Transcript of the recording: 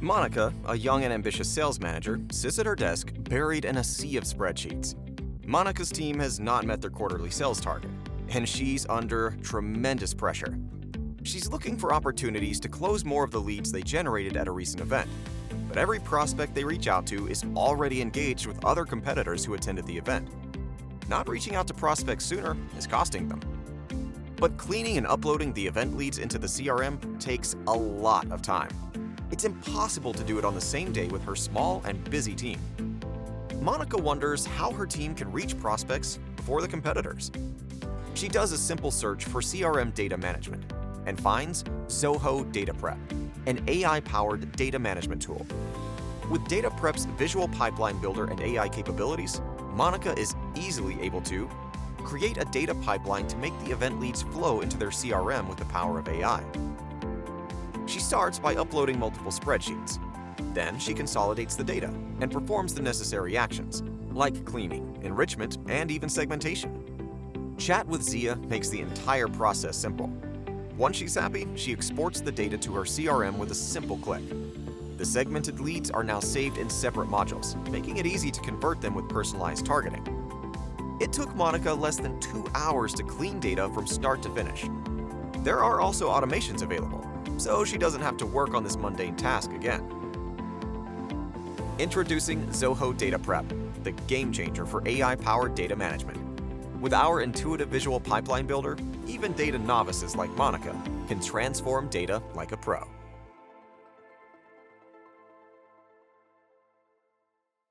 Monica, a young and ambitious sales manager, sits at her desk buried in a sea of spreadsheets. Monica's team has not met their quarterly sales target, and she's under tremendous pressure. She's looking for opportunities to close more of the leads they generated at a recent event, but every prospect they reach out to is already engaged with other competitors who attended the event. Not reaching out to prospects sooner is costing them. But cleaning and uploading the event leads into the CRM takes a lot of time. It's impossible to do it on the same day with her small and busy team. Monica wonders how her team can reach prospects before the competitors. She does a simple search for CRM data management and finds Zoho DataPrep, an AI-powered data management tool. With DataPrep's visual pipeline builder and AI capabilities, Monica is easily able to create a data pipeline to make the event leads flow into their CRM with the power of AI. She starts by uploading multiple spreadsheets. Then she consolidates the data and performs the necessary actions, like cleaning, enrichment, and even segmentation. Chat with Zia makes the entire process simple. Once she's happy, she exports the data to her CRM with a simple click. The segmented leads are now saved in separate modules, making it easy to convert them with personalized targeting. It took Monica less than 2 hours to clean data from start to finish. There are also automations available, so she doesn't have to work on this mundane task again. Introducing Zoho DataPrep, the game changer for AI-powered data management. With our intuitive visual pipeline builder, even data novices like Monica can transform data like a pro.